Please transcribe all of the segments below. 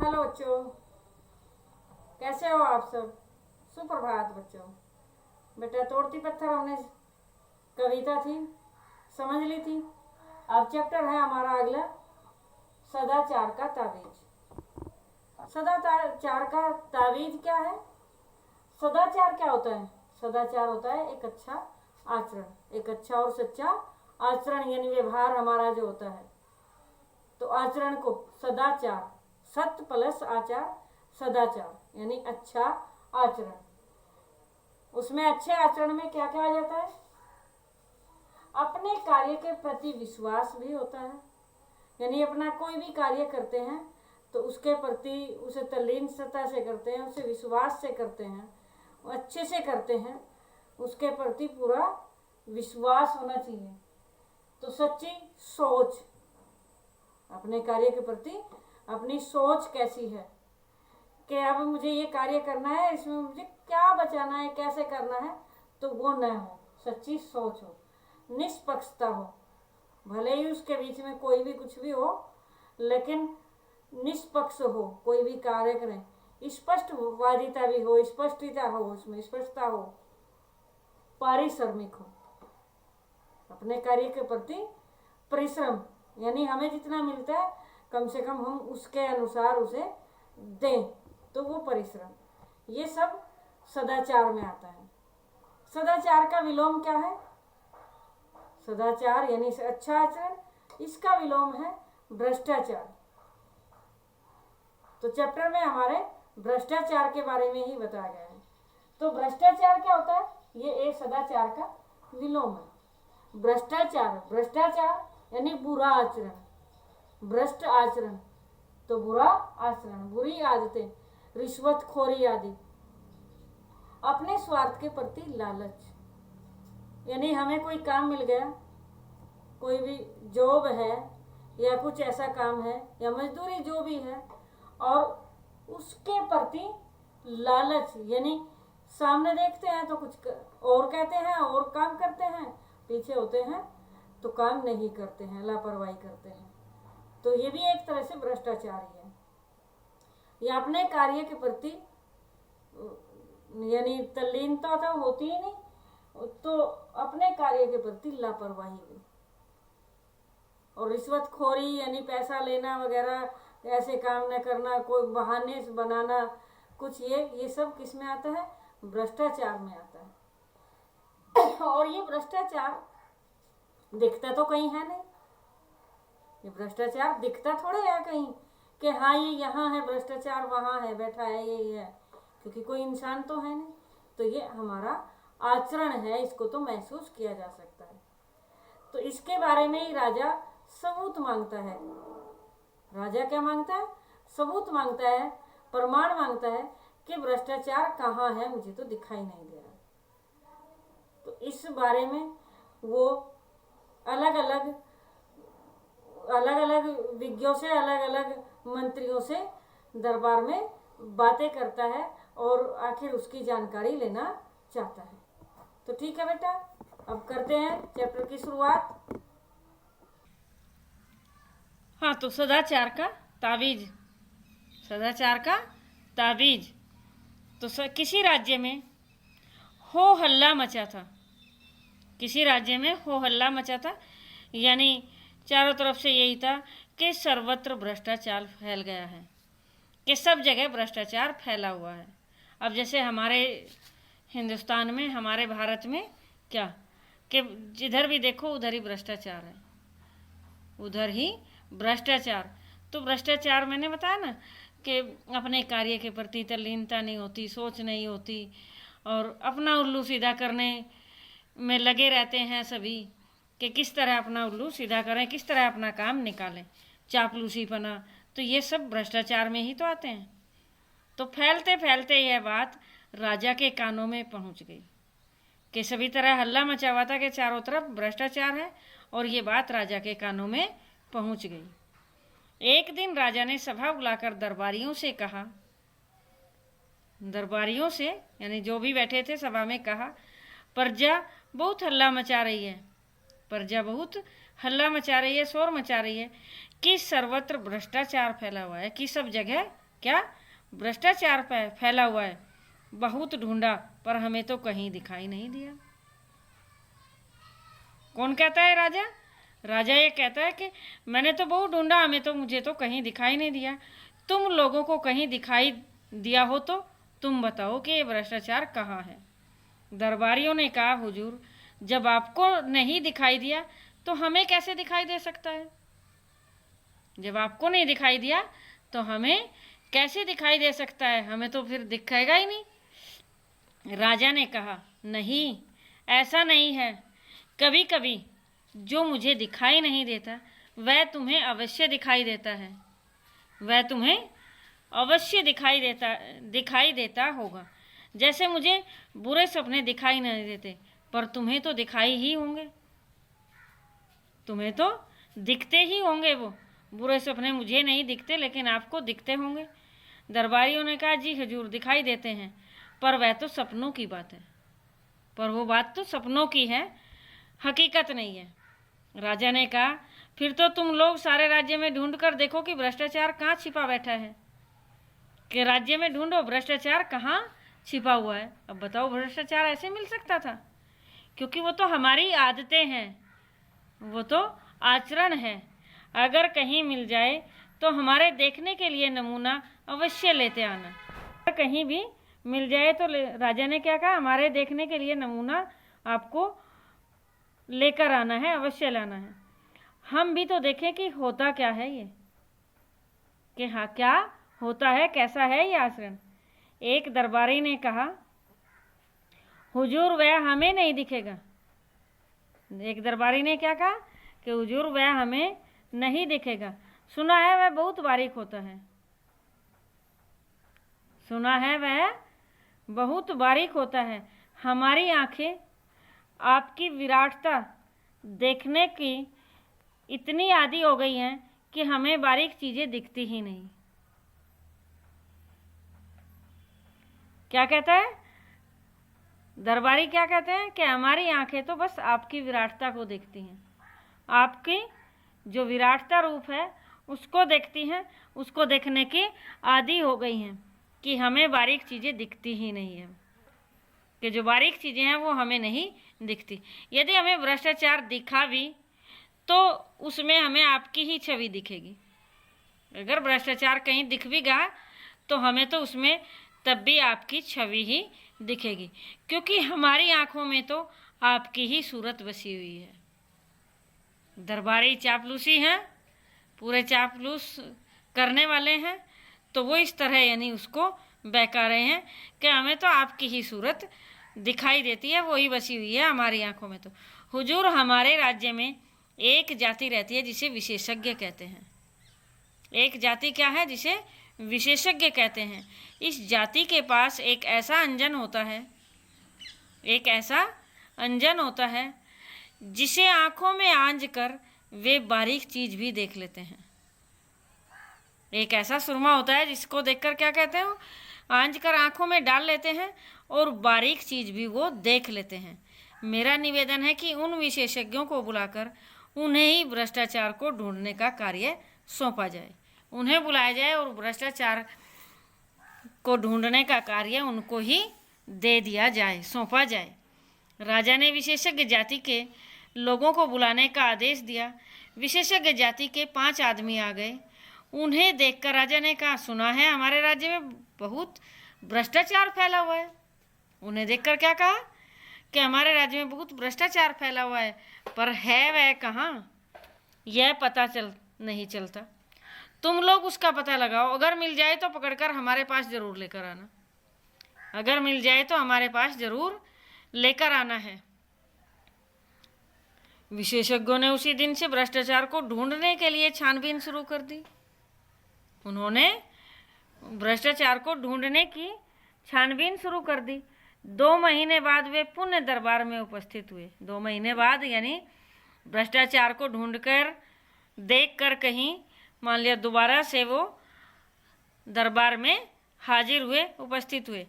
Hello बच्चों, कैसे हो आप सब। सुप्रभात बच्चों। बेटा तोड़ती पत्थर हमने कविता थी, समझ ली थी। अब चैप्टर है हमारा अगला, सदाचार का ताबीज। सदाचार का ताबीज क्या है? सदाचार क्या होता है? सदाचार होता है एक अच्छा आचरण, एक अच्छा और सच्चा आचरण, यानी व्यवहार हमारा जो होता है। तो आचरण को सदाचार, सत्य प्लस आचार, सदाचार यानी अच्छा आचरण। उसमें अच्छे आचरण में क्या क्या आ जाता है? अपने कार्य के प्रति विश्वास भी होता है, यानी अपना कोई भी कार्य करते हैं तो उसके प्रति उसे तल्लीनता से करते हैं, उसे विश्वास से करते हैं, अच्छे से करते हैं, उसके प्रति पूरा विश्वास होना चाहिए। तो सच्ची सोच, अपने कार्य के प्रति अपनी सोच कैसी है कि अब मुझे ये कार्य करना है, इसमें मुझे क्या बचाना है, कैसे करना है, तो वो न हो। सच्ची सोच हो, निष्पक्षता हो, भले ही उसके बीच में कोई भी कुछ भी हो, लेकिन निष्पक्ष हो, कोई भी कार्य करें, स्पष्टवादिता भी हो, स्पष्टता हो, उसमें स्पष्टता हो, पारिश्रमिक हो, अपने कार्य के प्रति परिश्रम, यानी हमें जितना मिलता है कम से कम हम उसके अनुसार उसे दें, तो वो परिश्रम। ये सब सदाचार में आता है। सदाचार का विलोम क्या है? सदाचार यानी अच्छा आचरण, इसका विलोम है भ्रष्टाचार। तो चैप्टर में हमारे भ्रष्टाचार के बारे में ही बताया गया है। तो भ्रष्टाचार क्या होता है? ये एक सदाचार का विलोम है। भ्रष्टाचार, भ्रष्टाचार यानी बुरा आचरण, भ्रष्ट आचरण तो बुरा आचरण, बुरी आदतें, रिश्वतखोरी आदि। अपने स्वार्थ के प्रति लालच, यानी हमें कोई काम मिल गया, कोई भी जॉब है या कुछ ऐसा काम है या मजदूरी जो भी है, और उसके प्रति लालच, यानी सामने देखते हैं तो कुछ और कहते हैं और काम करते हैं, पीछे होते हैं तो काम नहीं करते हैं, लापरवाही करते हैं। तो ये भी एक तरह से भ्रष्टाचार ही है। या अपने कार्य के प्रति यानी तल्लीनता तो होती ही नहीं, तो अपने कार्य के प्रति लापरवाही भी, और रिश्वतखोरी यानी पैसा लेना वगैरह, ऐसे काम न करना, कोई बहाने बनाना कुछ, ये सब किस में आता है? भ्रष्टाचार में आता है। और ये भ्रष्टाचार दिखता तो कहीं है नहीं, ये भ्रष्टाचार दिखता थोड़े है कहीं कि हाँ ये यहाँ है भ्रष्टाचार, वहाँ है बैठा है, ये है, क्योंकि कोई इंसान तो है नहीं। तो ये हमारा आचरण है, इसको तो महसूस किया जा सकता है। तो इसके बारे में ही राजा सबूत मांगता है। राजा क्या मांगता है? सबूत मांगता है, प्रमाण मांगता है कि भ्रष्टाचार कहाँ है, मुझे तो दिखाई नहीं दे रहा। तो इस बारे में वो अलग अलग विज्ञों से, अलग अलग मंत्रियों से दरबार में बातें करता है और आखिर उसकी जानकारी लेना चाहता है। तो ठीक है बेटा, अब करते हैं चैप्टर की शुरुआत। हाँ, तो सदाचार का ताबीज, सदाचार का ताबीज। तो किसी राज्य में हो हल्ला मचा था, किसी राज्य में हो हल्ला मचा था, यानी चारों तरफ से यही था कि सर्वत्र भ्रष्टाचार फैल गया है, कि सब जगह भ्रष्टाचार फैला हुआ है। अब जैसे हमारे हिंदुस्तान में, हमारे भारत में क्या कि जिधर भी देखो उधर ही भ्रष्टाचार है, उधर ही भ्रष्टाचार। तो भ्रष्टाचार मैंने बताया ना कि अपने कार्य के प्रति तल्लीनता नहीं होती, सोच नहीं होती, और अपना उल्लू सीधा करने में लगे रहते हैं सभी कि किस तरह अपना उल्लू सीधा करें, किस तरह अपना काम निकालें, चापलूसीपना। तो ये सब भ्रष्टाचार में ही तो आते हैं। तो फैलते फैलते यह बात राजा के कानों में पहुंच गई कि सभी तरह हल्ला मचा हुआ था कि चारों तरफ भ्रष्टाचार है, और ये बात राजा के कानों में पहुंच गई। एक दिन राजा ने सभा बुलाकर दरबारियों से कहा, दरबारियों से यानी जो भी बैठे थे सभा में कहा, प्रजा बहुत हल्ला मचा रही है, प्रजा बहुत हल्ला मचा रही है, शोर मचा रही है कि सर्वत्र भ्रष्टाचार फैला हुआ है, कि सब जगह क्या? भ्रष्टाचार फैला हुआ है। बहुत ढूंढा पर हमें तो कहीं दिखाई नहीं दिया। कौन कहता है? राजा। राजा ये कहता है कि मैंने तो बहुत ढूंढा, मुझे तो कहीं दिखाई नहीं दिया। तुम लोगों को कहीं दिखाई दिया हो तो तुम बताओ कि ये भ्रष्टाचार कहाँ है। दरबारियों ने कहा, हुजूर, जब आपको नहीं दिखाई दिया तो हमें कैसे दिखाई दे सकता है? जब आपको नहीं दिखाई दिया तो हमें कैसे दिखाई दे सकता है? हमें तो फिर दिखेगा ही नहीं। राजा ने कहा, नहीं, ऐसा नहीं है। कभी कभी जो मुझे दिखाई नहीं देता वह तुम्हें अवश्य दिखाई देता है। वह तुम्हें अवश्य दिखाई देता होगा। जैसे मुझे बुरे सपने दिखाई नहीं देते, पर तुम्हें तो दिखाई ही होंगे। तुम्हें तो दिखते ही होंगे वो बुरे सपने। मुझे नहीं दिखते, लेकिन आपको दिखते होंगे। दरबारियों ने कहा, जी हुजूर, दिखाई देते हैं, पर वह तो सपनों की बात है। पर वो बात तो सपनों की है, हकीकत नहीं है। राजा ने कहा, फिर तो तुम लोग सारे राज्य में ढूंढ कर देखो कि भ्रष्टाचार कहाँ छिपा बैठा है। कि राज्य में ढूंढो भ्रष्टाचार कहाँ छिपा हुआ है। अब बताओ, भ्रष्टाचार ऐसे मिल सकता था? क्योंकि वो तो हमारी आदतें हैं, वो तो आचरण है। अगर कहीं मिल जाए तो हमारे देखने के लिए नमूना अवश्य लेते आना। अगर कहीं भी मिल जाए तो राजा ने क्या कहा, हमारे देखने के लिए नमूना आपको लेकर आना है, अवश्य लाना है। हम भी तो देखें कि होता क्या है ये, कि हाँ क्या होता है, कैसा है ये आचरण। एक दरबारी ने कहा, हुजूर, वह हमें नहीं दिखेगा। एक दरबारी ने क्या कहा कि हुजूर, वह हमें नहीं दिखेगा। सुना है वह बहुत बारीक होता है। सुना है वह बहुत बारीक होता है। हमारी आंखें आपकी विराटता देखने की इतनी आदी हो गई हैं कि हमें बारीक चीजें दिखती ही नहीं। क्या कहता है दरबारी? क्या कहते हैं कि हमारी आंखें तो बस आपकी विराटता को देखती हैं, आपकी जो विराटता रूप है उसको देखती हैं, उसको देखने की आदी हो गई हैं कि हमें बारीक चीज़ें दिखती ही नहीं है, कि जो बारीक चीज़ें हैं वो हमें नहीं दिखती। यदि हमें भ्रष्टाचार दिखा भी तो उसमें हमें आपकी ही छवि दिखेगी। अगर भ्रष्टाचार कहीं दिख भी गया तो हमें तो उसमें तब भी आपकी छवि ही दिखेगी, क्योंकि हमारी आंखों में तो आपकी ही सूरत बसी हुई है। दरबारी चापलूसी हैं, पूरे चापलूस करने वाले हैं, तो वो इस तरह यानी उसको बहका रहे हैं कि हमें तो आपकी ही सूरत दिखाई देती है, वही बसी हुई है हमारी आंखों में। तो हुजूर, हमारे राज्य में एक जाति रहती है जिसे विशेषज्ञ कहते हैं। एक जाति क्या है? जिसे विशेषज्ञ कहते हैं। इस जाति के पास एक ऐसा अंजन होता है, एक ऐसा अंजन होता है जिसे आंखों में आंज कर वे बारीक चीज भी देख लेते हैं। एक ऐसा सुरमा होता है जिसको देखकर क्या कहते हैं, आंज कर आंखों में डाल लेते हैं और बारीक चीज भी वो देख लेते हैं। मेरा निवेदन है कि उन विशेषज्ञों को बुलाकर उन्हें ही भ्रष्टाचार को ढूंढने का कार्य सौंपा जाए। उन्हें बुलाया जाए और भ्रष्टाचार को ढूंढने का कार्य उनको ही दे दिया जाए, सौंपा जाए। राजा ने विशेषज्ञ जाति के लोगों को बुलाने का आदेश दिया। विशेषज्ञ जाति के 5 आदमी आ गए। उन्हें देखकर राजा ने कहा, सुना है हमारे राज्य में बहुत भ्रष्टाचार फैला हुआ है। उन्हें देखकर क्या कहा कि हमारे राज्य में बहुत भ्रष्टाचार फैला हुआ है, पर है वह कहाँ, यह पता नहीं चलता। तुम लोग उसका पता लगाओ, अगर मिल जाए तो पकड़कर हमारे पास जरूर लेकर आना। अगर मिल जाए तो हमारे पास जरूर लेकर आना है। विशेषज्ञों ने उसी दिन से भ्रष्टाचार को ढूंढने के लिए छानबीन शुरू कर दी। उन्होंने भ्रष्टाचार को ढूंढने की छानबीन शुरू कर दी। 2 महीने बाद वे पुण्य दरबार में उपस्थित हुए। 2 महीने बाद यानी भ्रष्टाचार को ढूंढकर देखकर कहीं मान लिया दोबारा से वो दरबार में हाजिर हुए, उपस्थित हुए।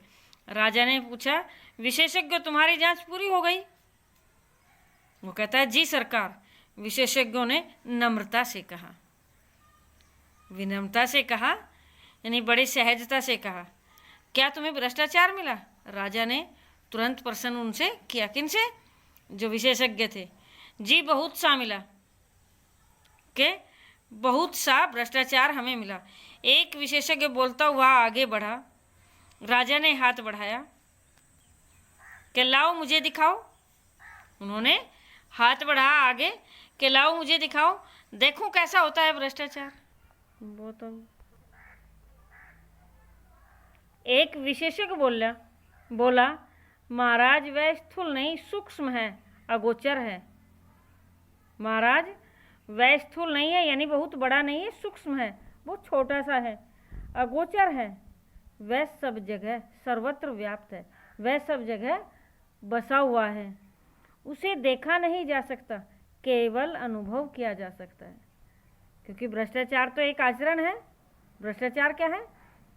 राजा ने पूछा, विशेषज्ञ तुम्हारी जांच पूरी हो गई? वो कहता है, जी सरकार। विशेषज्ञों ने नम्रता से कहा, विनम्रता से कहा यानी बड़ी सहजता से कहा, क्या तुम्हें भ्रष्टाचार मिला? राजा ने तुरंत प्रश्न उनसे किया। किनसे? जो विशेषज्ञ थे। जी बहुत सा मिला, के बहुत सा भ्रष्टाचार हमें मिला। एक विशेषज्ञ बोलता हुआ आगे बढ़ा। राजा ने हाथ बढ़ाया कि लाओ मुझे दिखाओ। उन्होंने हाथ बढ़ाया आगे कि लाओ मुझे दिखाओ, देखूं कैसा होता है भ्रष्टाचार। एक विशेषज्ञ बोला महाराज वह स्थूल नहीं सूक्ष्म है, अगोचर है। महाराज वह स्थूल नहीं है, यानी बहुत बड़ा नहीं है, सूक्ष्म है, बहुत छोटा सा है, अगोचर है। वह सब जगह सर्वत्र व्याप्त है, वह सब जगह बसा हुआ है। उसे देखा नहीं जा सकता, केवल अनुभव किया जा सकता है। क्योंकि भ्रष्टाचार तो एक आचरण है। भ्रष्टाचार क्या है?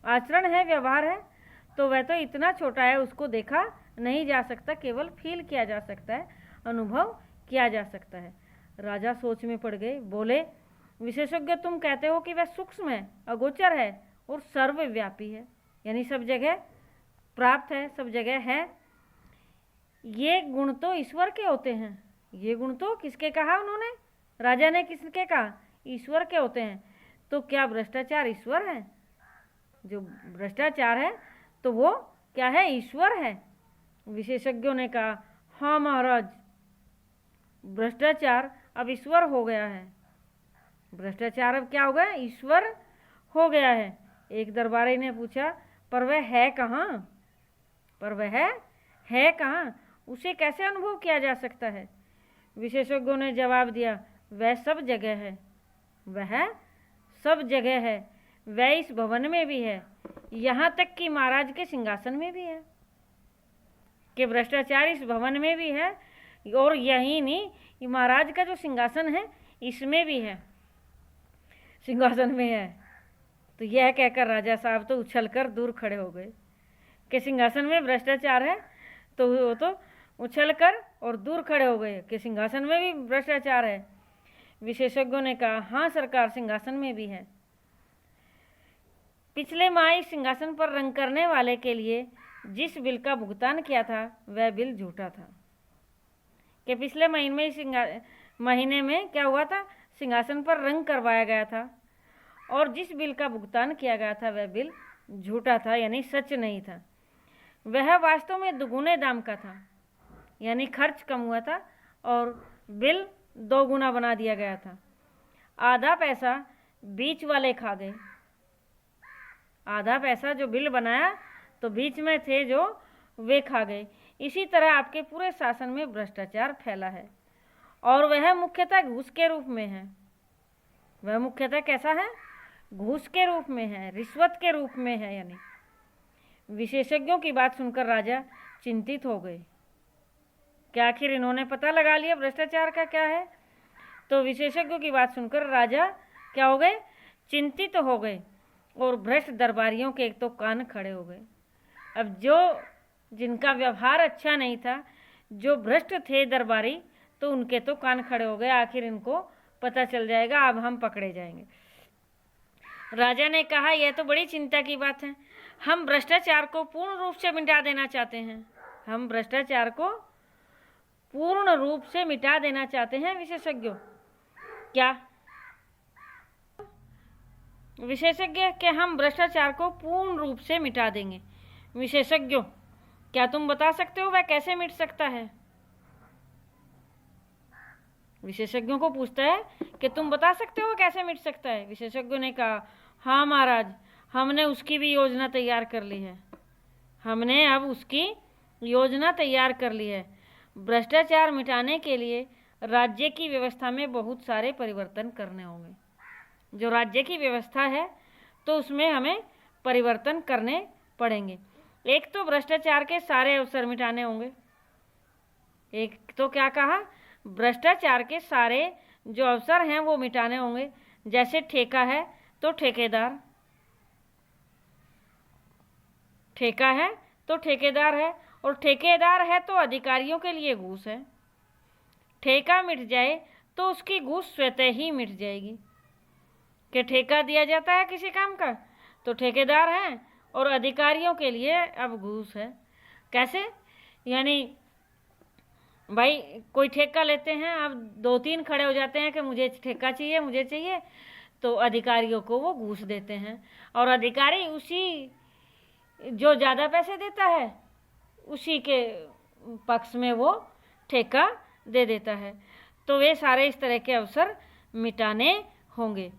आचरण है, व्यवहार है। तो वह तो इतना छोटा है, उसको देखा नहीं जा सकता, केवल फील किया जा सकता है, अनुभव किया जा सकता है। राजा सोच में पड़ गए। बोले विशेषज्ञ तुम कहते हो कि वह सूक्ष्म है, अगोचर है और सर्वव्यापी है, यानी सब जगह प्राप्त है, सब जगह है। ये गुण तो ईश्वर के होते हैं। ये गुण तो किसके कहा उन्होंने? राजा ने किसके कहा? ईश्वर के होते हैं। तो क्या भ्रष्टाचार ईश्वर है? जो भ्रष्टाचार है तो वो क्या है? ईश्वर है। विशेषज्ञों ने कहा हाँ महाराज, भ्रष्टाचार अब ईश्वर हो गया है। भ्रष्टाचार अब क्या हो गया? ईश्वर हो गया है। एक दरबारी ने पूछा पर वह है कहाँ? पर वह है कहाँ? उसे कैसे अनुभव किया जा सकता है? विशेषज्ञों ने जवाब दिया वह सब जगह है, वह सब जगह है, वह इस भवन में भी है, यहाँ तक कि महाराज के सिंहासन में भी है। कि भ्रष्टाचार इस भवन में भी है और यही नहीं, महाराज का जो सिंहासन है इसमें भी है, सिंहासन में है। तो यह कहकर राजा साहब तो उछलकर दूर खड़े हो गए कि सिंहासन में भ्रष्टाचार है। तो वो तो उछलकर और दूर खड़े हो गए कि सिंहासन में भी भ्रष्टाचार है। विशेषज्ञों ने कहा हाँ सरकार, सिंहासन में भी है। पिछले माह इस सिंहासन पर रंग करने वाले के लिए जिस बिल का भुगतान किया था वह बिल झूठा था। कि पिछले महीने में क्या हुआ था? सिंहासन पर रंग करवाया गया था और जिस बिल का भुगतान किया गया था वह बिल झूठा था, यानी सच नहीं था। वह वास्तव में दुगुने दाम का था, यानी खर्च कम हुआ था और बिल 2 गुना बना दिया गया था। आधा पैसा बीच वाले खा गए। आधा पैसा जो बिल बनाया तो बीच में थे जो, वे खा गए। इसी तरह आपके पूरे शासन में भ्रष्टाचार फैला है और वह मुख्यतः घूस के रूप में है। वह मुख्यतः कैसा है? घूस के रूप में है, रिश्वत के रूप में है। यानी विशेषज्ञों की बात सुनकर राजा चिंतित हो गए कि आखिर इन्होंने पता लगा लिया भ्रष्टाचार का क्या है। तो विशेषज्ञों की बात सुनकर राजा क्या हो गए? चिंतित हो गए और भ्रष्ट दरबारियों के एक तो कान खड़े हो गए। अब जो जिनका व्यवहार अच्छा नहीं था, जो भ्रष्ट थे दरबारी, तो उनके तो कान खड़े हो गए। आखिर इनको पता चल जाएगा, अब हम पकड़े जाएंगे। राजा ने कहा यह तो बड़ी चिंता की बात है, हम भ्रष्टाचार को पूर्ण रूप से मिटा देना चाहते हैं। हम भ्रष्टाचार को पूर्ण रूप से मिटा देना चाहते हैं विशेषज्ञों। क्या विशेषज्ञ कि हम भ्रष्टाचार को पूर्ण रूप से मिटा देंगे। विशेषज्ञों क्या तुम बता सकते हो वह कैसे मिट सकता है? विशेषज्ञों को पूछता है कि तुम बता सकते हो कैसे मिट सकता है? विशेषज्ञों ने कहा हाँ महाराज, हमने उसकी भी योजना तैयार कर ली है। हमने अब उसकी योजना तैयार कर ली है। भ्रष्टाचार मिटाने के लिए राज्य की व्यवस्था में बहुत सारे परिवर्तन करने होंगे। जो राज्य की व्यवस्था है तो उसमें हमें परिवर्तन करने पड़ेंगे। एक तो भ्रष्टाचार के सारे अवसर मिटाने होंगे। एक तो क्या कहा? भ्रष्टाचार के सारे जो अवसर हैं वो मिटाने होंगे। जैसे ठेका है तो ठेकेदार, ठेका है तो ठेकेदार है, और ठेकेदार है तो अधिकारियों के लिए घूस है। ठेका मिट जाए तो उसकी घूस स्वतः ही मिट जाएगी। कि ठेका दिया जाता है किसी काम का तो ठेकेदार हैं और अधिकारियों के लिए अब घूस है। कैसे? यानी भाई कोई ठेका लेते हैं, अब 2-3 खड़े हो जाते हैं कि मुझे ठेका चाहिए, मुझे चाहिए, तो अधिकारियों को वो घूस देते हैं और अधिकारी उसी जो ज़्यादा पैसे देता है उसी के पक्ष में वो ठेका दे देता है। तो वे सारे इस तरह के अवसर मिटाने होंगे।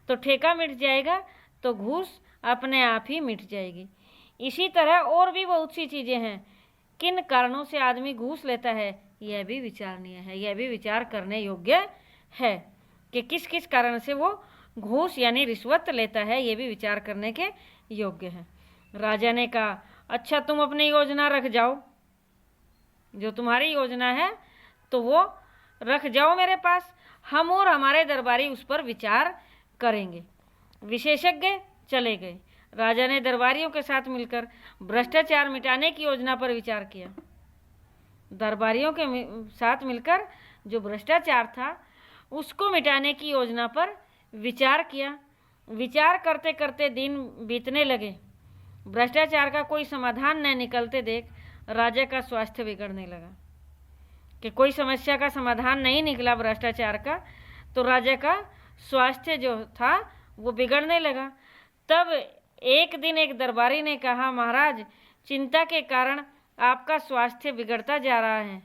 तो ठेका मिट जाएगा तो घूस अपने आप ही मिट जाएगी। इसी तरह और भी बहुत सी चीज़ें हैं। किन कारणों से आदमी घूस लेता है यह भी विचारणीय है, यह भी विचार करने योग्य है कि किस किस कारण से वो घूस यानी रिश्वत लेता है, ये भी विचार करने के योग्य है। राजा ने कहा, अच्छा तुम अपनी योजना रख जाओ, जो तुम्हारी योजना है तो वो रख जाओ मेरे पास, हम और हमारे दरबारी उस पर विचार करेंगे। विशेषज्ञ चले गए। राजा ने दरबारियों के साथ मिलकर भ्रष्टाचार मिटाने की योजना पर विचार किया। दरबारियों के साथ मिलकर जो भ्रष्टाचार था उसको मिटाने की योजना पर विचार किया। विचार करते करते दिन बीतने लगे। भ्रष्टाचार का कोई समाधान न निकलते देख राजा का स्वास्थ्य बिगड़ने लगा कि कोई समस्या का समाधान नहीं निकला भ्रष्टाचार का, तो राजा का स्वास्थ्य जो था वो बिगड़ने लगा। तब एक दिन एक दरबारी ने कहा, महाराज चिंता के कारण आपका स्वास्थ्य बिगड़ता जा रहा है।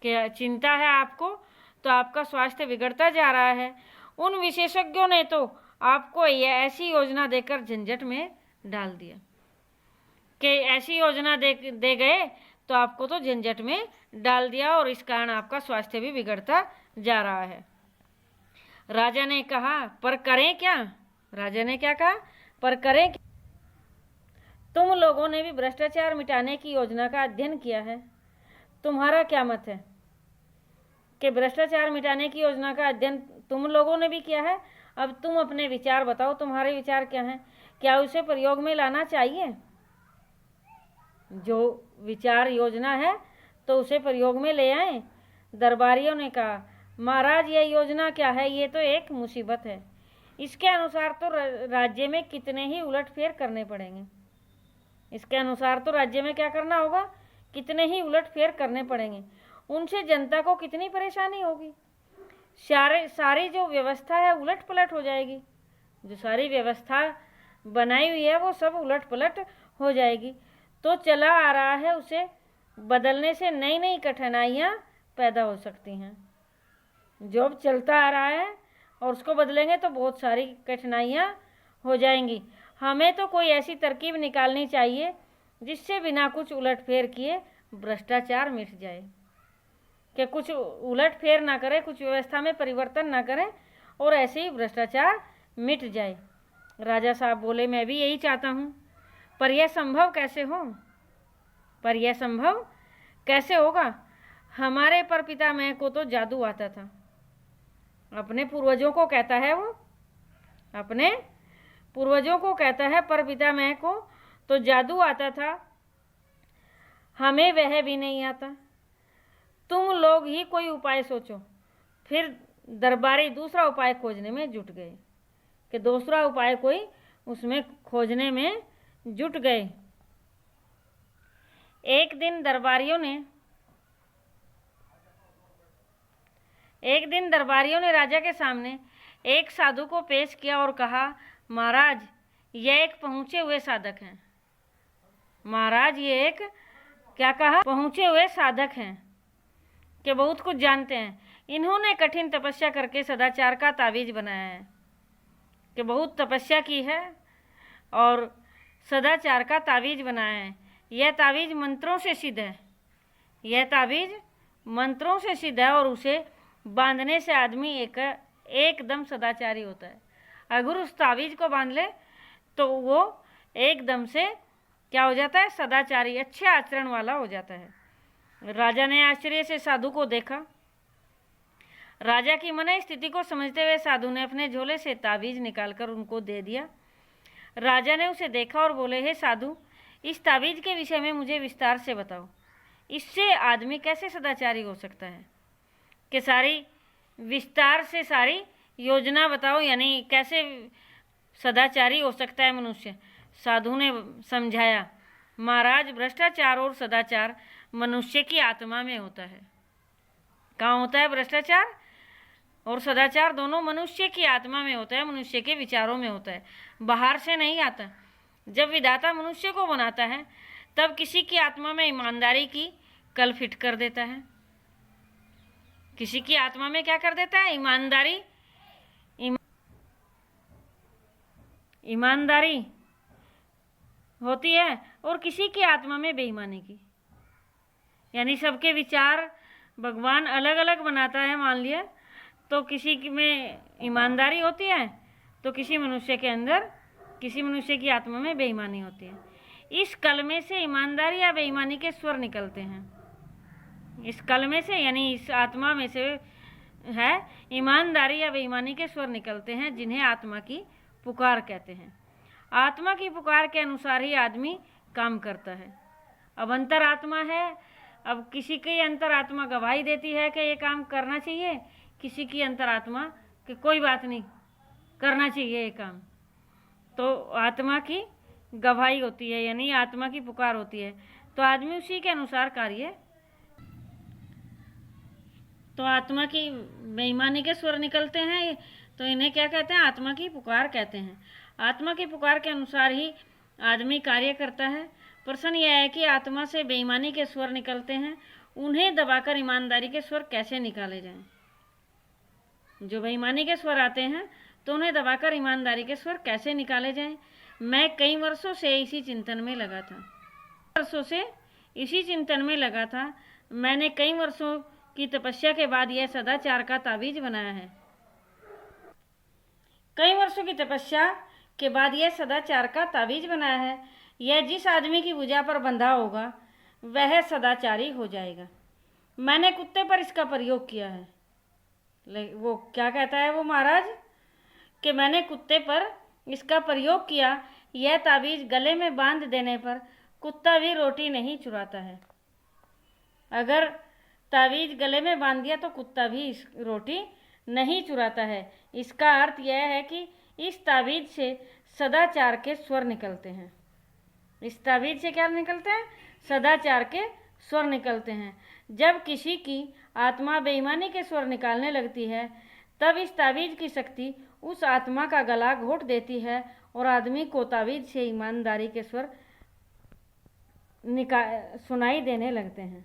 क्या चिंता है आपको? तो आपका स्वास्थ्य बिगड़ता जा रहा है। उन विशेषज्ञों ने तो आपको यह ऐसी योजना देकर झंझट में डाल दिया कि ऐसी योजना दे गए तो आपको तो झंझट में डाल दिया और इस कारण आपका स्वास्थ्य भी बिगड़ता जा रहा है। राजा ने कहा, पर करें क्या? राजा ने क्या कहा? पर करें क्या? तुम लोगों ने भी भ्रष्टाचार मिटाने की योजना का अध्ययन किया है, तुम्हारा क्या मत है? कि भ्रष्टाचार मिटाने की योजना का अध्ययन तुम लोगों ने भी किया है, अब तुम अपने विचार बताओ, तुम्हारे विचार क्या हैं? क्या उसे प्रयोग में लाना चाहिए? जो विचार योजना है तो उसे प्रयोग में ले आए। दरबारियों ने कहा, महाराज यह योजना क्या है? ये तो एक मुसीबत है। इसके अनुसार तो राज्य में कितने ही उलटफेर करने पड़ेंगे। इसके अनुसार तो राज्य में क्या करना होगा? कितने ही उलटफेर करने पड़ेंगे। उनसे जनता को कितनी परेशानी होगी। सारी जो व्यवस्था है उलट पलट हो जाएगी। जो सारी व्यवस्था बनाई हुई है वो सब उलट पलट हो जाएगी। तो चला आ रहा है उसे बदलने से नई नई कठिनाइयाँ पैदा हो सकती हैं। जो अब चलता आ रहा है और उसको बदलेंगे तो बहुत सारी कठिनाइयाँ हो जाएंगी। हमें तो कोई ऐसी तरकीब निकालनी चाहिए जिससे बिना कुछ उलटफेर किए भ्रष्टाचार मिट जाए, कि कुछ उलटफेर ना करें, कुछ व्यवस्था में परिवर्तन ना करें और ऐसे ही भ्रष्टाचार मिट जाए। राजा साहब बोले, मैं भी यही चाहता हूँ, पर यह संभव कैसे हो? पर यह संभव कैसे होगा? हमारे परपितामह को तो जादू आता था। अपने पूर्वजों को कहता है, वो अपने पूर्वजों को कहता है परपितामह को तो जादू आता था, हमें वह भी नहीं आता। तुम लोग ही कोई उपाय सोचो। फिर दरबारी दूसरा उपाय खोजने में जुट गए कि दूसरा उपाय कोई उसमें खोजने में जुट गए। एक दिन दरबारियों ने राजा के सामने एक साधु को पेश किया और कहा, महाराज यह एक पहुँचे हुए साधक हैं। महाराज ये एक क्या कहा? पहुँचे हुए साधक हैं कि बहुत कुछ जानते हैं। इन्होंने कठिन तपस्या करके सदाचार का तावीज बनाया है, कि बहुत तपस्या की है और सदाचार का तावीज बनाया है। यह तावीज मंत्रों से सिद्ध है, यह तावीज मंत्रों से सिद्ध है और उसे बांधने से आदमी एकदम सदाचारी होता है। अगर उस तावीज को बांध ले तो वो एकदम से क्या हो जाता है? सदाचारी, अच्छे आचरण वाला हो जाता है। राजा ने आश्चर्य से साधु को देखा। राजा की मन स्थिति को समझते हुए साधु ने अपने झोले से तावीज निकालकर उनको दे दिया। राजा ने उसे देखा और बोले, हे साधु, इस तावीज के विषय में मुझे विस्तार से बताओ। इससे आदमी कैसे सदाचारी हो सकता है? कि सारी विस्तार से सारी योजना बताओ, यानी कैसे सदाचारी हो सकता है मनुष्य। साधु ने समझाया, महाराज भ्रष्टाचार और सदाचार मनुष्य की आत्मा में होता है। कहाँ होता है भ्रष्टाचार और सदाचार? दोनों मनुष्य की आत्मा में होता है, मनुष्य के विचारों में होता है, बाहर से नहीं आता। जब विधाता मनुष्य को बनाता है तब किसी की आत्मा में ईमानदारी की कल फिट कर देता है। किसी की आत्मा में क्या कर देता है? ईमानदारी होती है, और किसी की आत्मा में बेईमानी की। यानी सबके विचार भगवान अलग अलग बनाता है, मान लिया, तो किसी में ईमानदारी होती है तो किसी मनुष्य के अंदर, किसी मनुष्य की आत्मा में बेईमानी होती है। इस कलमे से ईमानदारी या बेईमानी के स्वर निकलते हैं। इस कलमे से यानी इस आत्मा में से है ईमानदारी या बेईमानी के स्वर निकलते हैं, जिन्हें आत्मा की पुकार कहते हैं। आत्मा की पुकार के अनुसार ही आदमी काम करता है। अब अंतरात्मा है, अब किसी की अंतरात्मा गवाही देती है कि ये काम करना चाहिए, किसी की अंतरात्मा कि कोई बात नहीं, करना चाहिए ये काम। तो आत्मा की गवाही होती है, यानी आत्मा की पुकार होती है, तो आदमी उसी के अनुसार कार्य। तो आत्मा की बेईमानी के स्वर निकलते हैं, तो इन्हें क्या कहते हैं? आत्मा की पुकार कहते हैं। आत्मा की पुकार के अनुसार ही आदमी कार्य करता है। प्रश्न यह है कि आत्मा से बेईमानी के स्वर निकलते हैं, उन्हें दबाकर ईमानदारी के स्वर कैसे निकाले जाएं? जो बेईमानी के स्वर आते हैं तो उन्हें दबाकर ईमानदारी के स्वर कैसे निकाले जाएं? मैं कई वर्षों से इसी चिंतन में लगा था। मैंने कई वर्षों की तपस्या के बाद यह सदाचार का ताबीज बनाया है। कई वर्षों की तपस्या के बाद यह सदाचार का ताबीज बनाया है। यह जिस आदमी की भुजा पर बंधा होगा वह सदाचारी हो जाएगा। मैंने कुत्ते पर इसका प्रयोग किया है। वो क्या कहता है वो महाराज कि मैंने कुत्ते पर इसका प्रयोग किया। यह ताबीज गले में बांध देने पर कुत्ता भी रोटी नहीं चुराता है। अगर ताबीज गले में बांध दिया तो कुत्ता भी रोटी नहीं चुराता है। इसका अर्थ यह है कि इस ताबीज से सदाचार के स्वर निकलते हैं। इस ताबीज से क्या निकलते हैं? सदाचार के स्वर निकलते हैं। जब किसी की आत्मा बेईमानी के स्वर निकालने लगती है तब इस ताबीज की शक्ति उस आत्मा का गला घोट देती है और आदमी को ताबीज से ईमानदारी के स्वर सुनाई देने लगते हैं।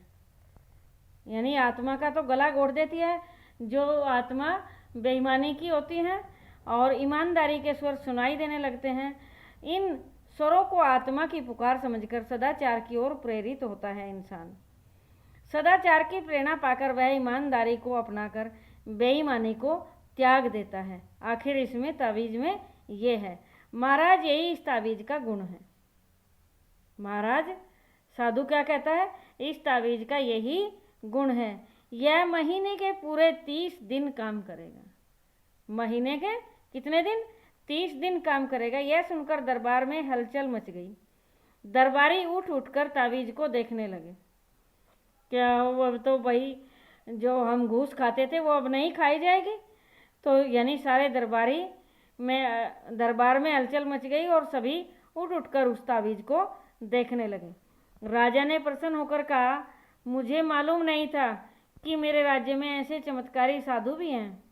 यानी आत्मा का तो गला घोट देती है जो आत्मा बेईमानी की होती है, और ईमानदारी के स्वर सुनाई देने लगते हैं। इन स्वरों को आत्मा की पुकार समझकर सदाचार की ओर प्रेरित होता है इंसान। सदाचार की प्रेरणा पाकर वह ईमानदारी को अपनाकर बेईमानी को त्याग देता है। आखिर इसमें ताबीज में ये है महाराज, यही इस ताबीज का गुण है। महाराज साधु क्या कहता है? इस ताबीज का यही गुण है। यह महीने के पूरे 30 दिन काम करेगा। महीने के कितने दिन? 30 दिन काम करेगा। यह सुनकर दरबार में हलचल मच गई। दरबारी उठ उठकर ताबीज को देखने लगे। क्या अब तो भाई जो हम घूस खाते थे वो अब नहीं खाई जाएगी? तो यानी सारे दरबार में हलचल मच गई और सभी उठ उठकर उस ताबीज को देखने लगे। राजा ने प्रसन्न होकर कहा, मुझे मालूम नहीं था कि मेरे राज्य में ऐसे चमत्कारी साधु भी हैं,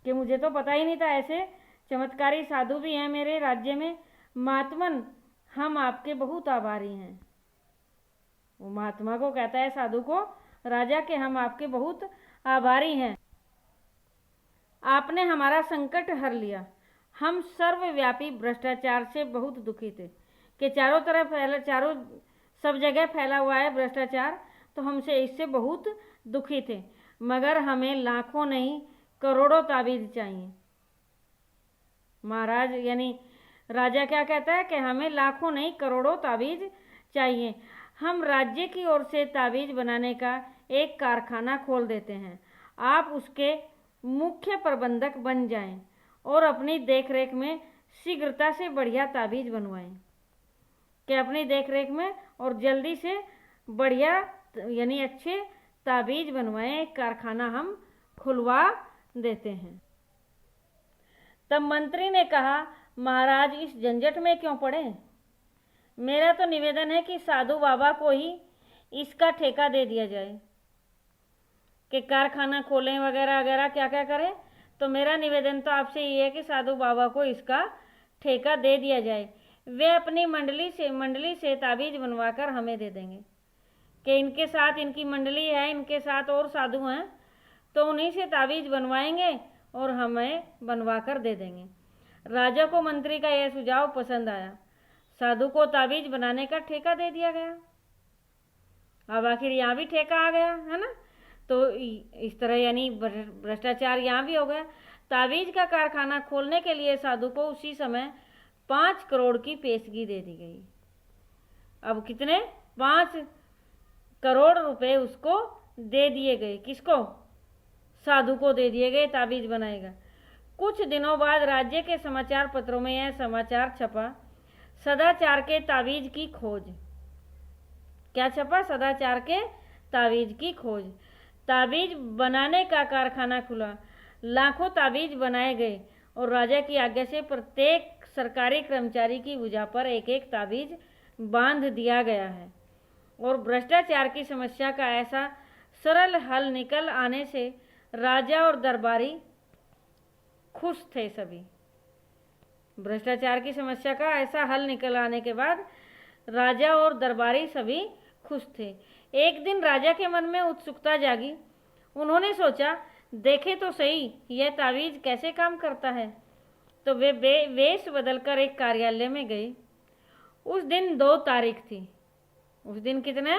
कि मुझे तो पता ही नहीं था ऐसे चमत्कारी साधु भी हैं मेरे राज्य में। महात्मन, हम आपके बहुत आभारी हैं। वो महात्मा को कहता है, साधु को, राजा के हम आपके बहुत आभारी हैं। आपने हमारा संकट हर लिया। हम सर्वव्यापी भ्रष्टाचार से बहुत दुखी थे कि सब जगह फैला हुआ है भ्रष्टाचार, तो हमसे इससे बहुत दुखी थे। मगर हमें लाखों नहीं करोड़ों ताबीज चाहिए। महाराज यानी राजा क्या कहता है कि हमें लाखों नहीं करोड़ों ताबीज चाहिए। हम राज्य की ओर से ताबीज बनाने का एक कारखाना खोल देते हैं। आप उसके मुख्य प्रबंधक बन जाएं और अपनी देखरेख में शीघ्रता से बढ़िया ताबीज बनवाएं। कि अपनी देखरेख में और जल्दी से बढ़िया यानी अच्छे ताबीज बनवाएं। एक कारखाना हम खुलवा देते हैं। तब मंत्री ने कहा, महाराज इस झंझट में क्यों पड़े। मेरा तो निवेदन है कि साधु बाबा को ही इसका ठेका दे दिया जाए कि कारखाना खोलें वगैरह वगैरह क्या क्या करें। तो मेरा निवेदन तो आपसे ये है कि साधु बाबा को इसका ठेका दे दिया जाए। वे अपनी मंडली से ताबीज बनवाकर हमें दे देंगे कि इनके साथ इनकी मंडली है, इनके साथ और साधु हैं, तो उन्हीं से ताबीज बनवाएंगे और हमें बनवा कर दे देंगे। राजा को मंत्री का यह सुझाव पसंद आया। साधु को ताबीज बनाने का ठेका दे दिया गया। अब आखिर यहाँ भी ठेका आ गया है ना। तो इस तरह यानी भ्रष्टाचार यहाँ भी हो गया। ताबीज का कारखाना खोलने के लिए साधु को उसी समय 5 करोड़ की पेशगी दे दी गई। अब कितने? 5 करोड़ रुपए उसको दे दिए गए। किसको? साधु को दे दिए गए, ताबीज बनाएगा। कुछ दिनों बाद राज्य के समाचार पत्रों में यह समाचार छपा, सदाचार के ताबीज की खोज। क्या छपा? सदाचार के ताबीज की खोज। ताबीज बनाने का कारखाना खुला, लाखों ताबीज बनाए गए और राजा की आज्ञा से प्रत्येक सरकारी कर्मचारी की भुजा पर एक एक ताबीज बांध दिया गया है। और भ्रष्टाचार की समस्या का ऐसा सरल हल निकल आने से राजा और दरबारी खुश थे। सभी भ्रष्टाचार की समस्या का ऐसा हल निकल आने के बाद राजा और दरबारी सभी खुश थे। एक दिन राजा के मन में उत्सुकता जागी। उन्होंने सोचा, देखे तो सही यह ताबीज कैसे काम करता है। तो वे वेश बदलकर एक कार्यालय में गए। उस दिन 2 तारीख थी। उस दिन कितना?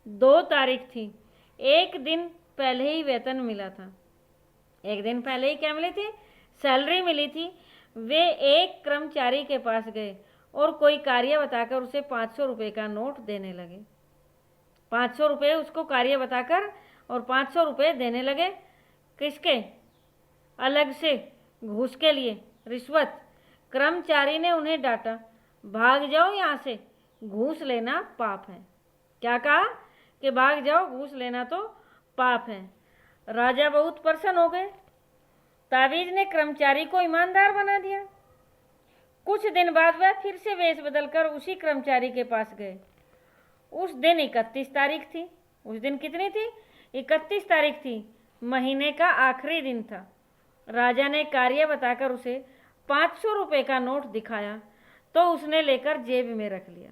2 तारीख थी। एक दिन पहले ही वेतन मिला था। एक दिन पहले ही क्या मिली थी? सैलरी मिली थी। वे एक कर्मचारी के पास गए और कोई कार्य बताकर उसे 500 रुपये का नोट देने लगे। 500 रुपये उसको कार्य बताकर और 500 रुपये देने लगे। किसके? अलग से घूस के लिए, रिश्वत। कर्मचारी ने उन्हें डांटा, भाग जाओ यहाँ से, घूस लेना पाप है। क्या कहा? कि भाग जाओ, घूस लेना तो पाप है। राजा बहुत प्रसन्न हो गए। ताबीज ने कर्मचारी को ईमानदार बना दिया। कुछ दिन बाद वह फिर से वेश बदलकर उसी कर्मचारी के पास गए। उस दिन 31 तारीख थी। उस दिन कितनी थी? 31 तारीख थी। महीने का आखिरी दिन था। राजा ने कार्य बताकर उसे 500 रुपये का नोट दिखाया तो उसने लेकर जेब में रख लिया।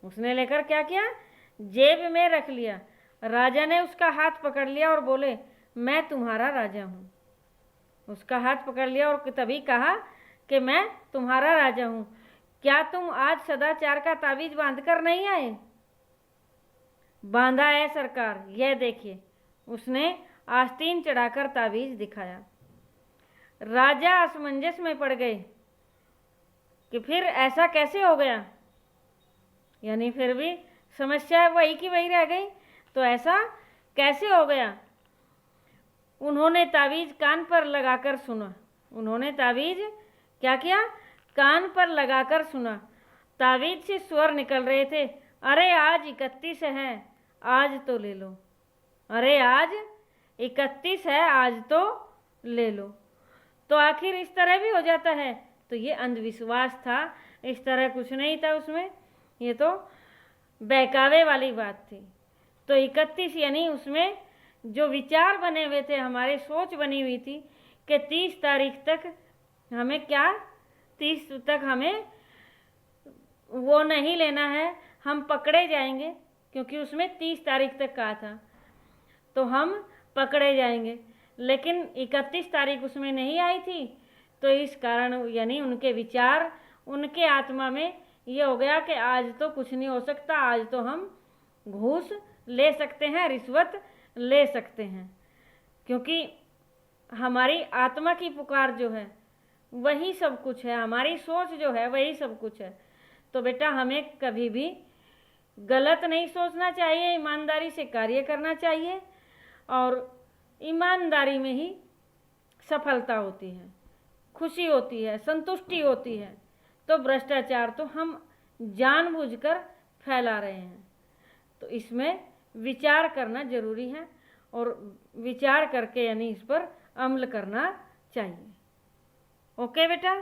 उसने लेकर क्या किया? जेब में रख लिया। राजा ने उसका हाथ पकड़ लिया और बोले, मैं तुम्हारा राजा हूँ। उसका हाथ पकड़ लिया और तभी कहा कि मैं तुम्हारा राजा हूँ। क्या तुम आज सदाचार का ताबीज बांधकर नहीं आए? बांधा है सरकार, यह देखिए। उसने आस्तीन चढ़ाकर ताबीज दिखाया। राजा असमंजस में पड़ गए कि फिर ऐसा कैसे हो गया। यानी फिर भी समस्या वही की वही रह गई, तो ऐसा कैसे हो गया। उन्होंने ताबीज कान पर लगाकर सुना। उन्होंने ताबीज क्या किया? कान पर लगाकर सुना। ताबीज से स्वर निकल रहे थे, अरे आज 31 है, आज तो ले लो। अरे आज 31 है, आज तो ले लो। तो आखिर इस तरह भी हो जाता है। तो ये अंधविश्वास था, इस तरह कुछ नहीं था उसमें। ये तो बहकावे वाली बात थी। तो 31 यानी उसमें जो विचार बने हुए थे, हमारी सोच बनी हुई थी कि 30 तारीख तक हमें क्या, 30 तक हमें वो नहीं लेना है, हम पकड़े जाएंगे। क्योंकि उसमें 30 तारीख तक कहा था, तो हम पकड़े जाएंगे। लेकिन 31 तारीख उसमें नहीं आई थी, तो इस कारण यानी उनके विचार, उनके आत्मा में ये हो गया कि आज तो कुछ नहीं हो सकता, आज तो हम घूस ले सकते हैं, रिश्वत ले सकते हैं। क्योंकि हमारी आत्मा की पुकार जो है वही सब कुछ है, हमारी सोच जो है वही सब कुछ है। तो बेटा हमें कभी भी गलत नहीं सोचना चाहिए, ईमानदारी से कार्य करना चाहिए और ईमानदारी में ही सफलता होती है, खुशी होती है, संतुष्टि होती है। तो भ्रष्टाचार तो हम जानबूझकर फैला रहे हैं। तो इसमें विचार करना जरूरी है और विचार करके यानी इस पर अमल करना चाहिए। ओके बेटा।